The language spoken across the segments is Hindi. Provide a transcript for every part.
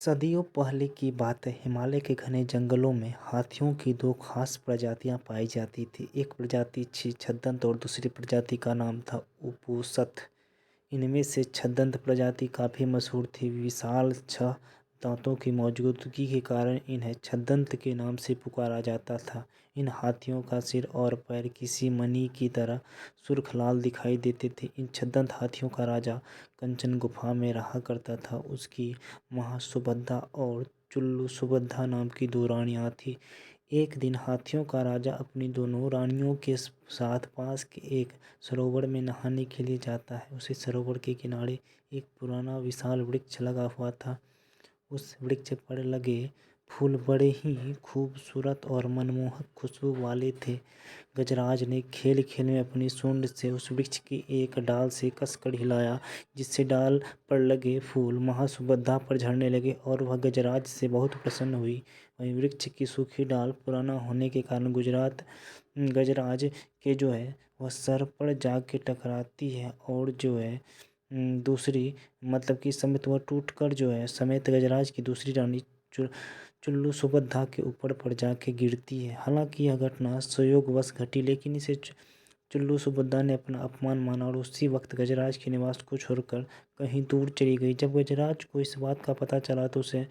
सदियों पहले की बात है। हिमालय के घने जंगलों में हाथियों की दो खास प्रजातियां पाई जाती थी। एक प्रजाति थी छद्दंत और दूसरी प्रजाति का नाम था उपुसथ। इनमें से छद्दंत प्रजाति काफ़ी मशहूर थी। विशाल छह दांतों की मौजूदगी के कारण इन्हें छद्दंत के नाम से पुकारा जाता था। इन हाथियों का सिर और पैर किसी मणि की तरह सुर्ख लाल दिखाई देते थे। इन छद्दंत हाथियों का राजा कंचन गुफा में रहा करता था। उसकी महासुभद्दा और चुल्लू सुभद्दा नाम की दो रानियां थीं। एक दिन हाथियों का राजा अपनी दोनों रानियों के साथ पास के एक सरोवर में नहाने के लिए जाता है। उसी सरोवर के किनारे एक पुराना विशाल वृक्ष लगा हुआ था। उस वृक्ष पर लगे फूल बड़े ही खूबसूरत और मनमोहक खुशबू वाले थे। गजराज ने खेल खेल में अपनी सूंड से उस वृक्ष की एक डाल से कसकर हिलाया, जिससे डाल पर लगे फूल महासुभद्दा पर झड़ने लगे और वह गजराज से बहुत प्रसन्न हुई। वहीं वृक्ष की सूखी डाल पुराना होने के कारण गजराज के वह सर पर जाके टकराती है और दूसरी मतलब कि समेत वह टूट कर समेत गजराज की दूसरी रानी चुल्लू सुभद्दा के ऊपर पड़ जाके गिरती है। हालांकि यह घटना संयोगवश घटी, लेकिन इसे चुल्लू सुभद्दा ने अपना अपमान माना और उसी वक्त गजराज के निवास को छोड़कर कहीं दूर चली गई। जब गजराज को इस बात का पता चला तो उसे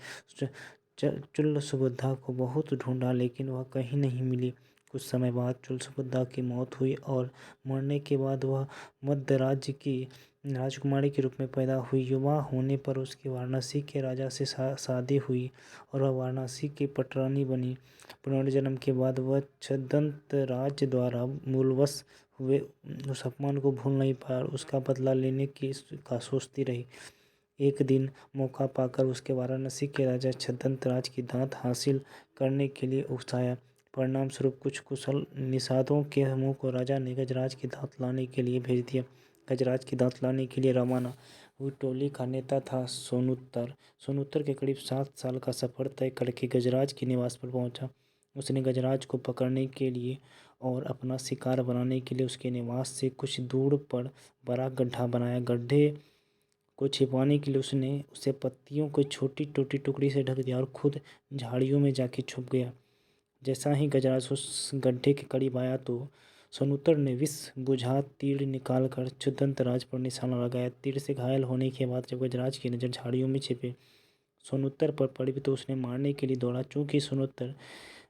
चुल्लू सुभद्दा को बहुत ढूंढा, लेकिन वह कहीं नहीं मिली। कुछ समय बाद चुल्लू सुभद्दा की मौत हुई और मरने के बाद वह मध्य राज्य की राजकुमारी के रूप में पैदा हुई। युवा होने पर उसकी वाराणसी के राजा से शादी हुई और वह वाराणसी की पटरानी बनी। पुनर्जन्म के बाद वह छद्दंत राज्य द्वारा मूलवश हुए उस अपमान को भूल नहीं पाया और उसका बदला लेने का सोचती रही। एक दिन मौका पाकर उसके वाराणसी के राजा छद्दंत राज की दांत हासिल करने के लिए उकसाया। परिणाम स्वरूप कुछ कुशल निषादों के समूह को राजा ने गजराज की दांत लाने के लिए भेज दिया। गजराज की दांत लाने के लिए रवाना हुई टोली का नेता था सोनूतर। सोनूतर के करीब 7 साल का सफर तय करके गजराज के निवास पर पहुंचा। उसने गजराज को पकड़ने के लिए और अपना शिकार बनाने के लिए उसके निवास से कुछ दूर पर बड़ा गड्ढा बनाया। गड्ढे को छिपाने के लिए उसने उसे पत्तियों को छोटी छोटी टुकड़ी से ढक दिया और खुद झाड़ियों में जाके छुप गया। जैसा ही गजराज उस गड्ढे के करीब आया तो सोनूतर ने विष बुझा तीर निकालकर छद्दंत राज पर निशाना लगाया। तीर से घायल होने के बाद जब गजराज की नज़र झाड़ियों में छिपे सोनूतर पर पड़ी तो उसने मारने के लिए दौड़ा। चूंकि सोनूतर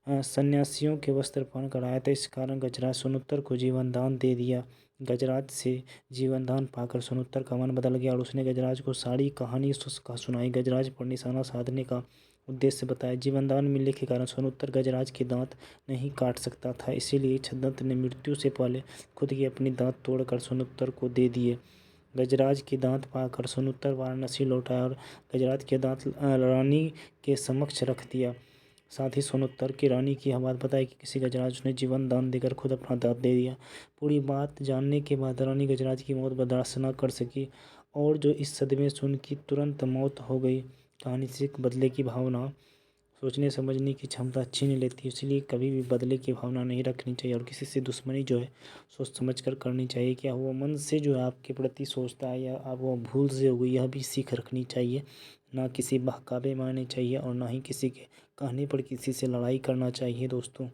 सन्यासियों के वस्त्र पहन कर आया था, इस कारण गजराज सोनूतर को जीवन दान दे दिया। गजराज से जीवन दान पाकर सोनूतर का मन बदल गया और उसने गजराज को सारी कहानी सुनाई। गजराज पर निशाना साधने का उद्देश्य बताया। जीवन दान मिलने के कारण सोनूतर गजराज के दांत नहीं काट सकता था, इसीलिए छद्दंत ने मृत्यु से पहले खुद ही अपनी दांत तोड़कर सोनूतर को दे दिए। गजराज के दांत पाकर सोनूतर वाराणसी लौट आया और गजराज के दांत रानी के समक्ष रख दिया। साथ ही सोनूतर की रानी की यह बात बताई कि किसी गजराज ने जीवन दान देकर खुद अपना दांत दे दिया। पूरी बात जानने के बाद रानी गजराज की मौत बर्दाश्त न कर सकी और इस सदमे से उनकी तुरंत मौत हो गई। कहानी से बदले की भावना सोचने समझने की क्षमता छीन लेती है, इसलिए कभी भी बदले की भावना नहीं रखनी चाहिए और किसी से दुश्मनी सोच समझ कर करनी चाहिए। क्या वो मन से आपके प्रति सोचता है या आप वो भूल से हो गई, यह भी सीख रखनी चाहिए। ना किसी बहकावे में आने चाहिए और ना ही किसी के कहने पर किसी से लड़ाई करना चाहिए दोस्तों।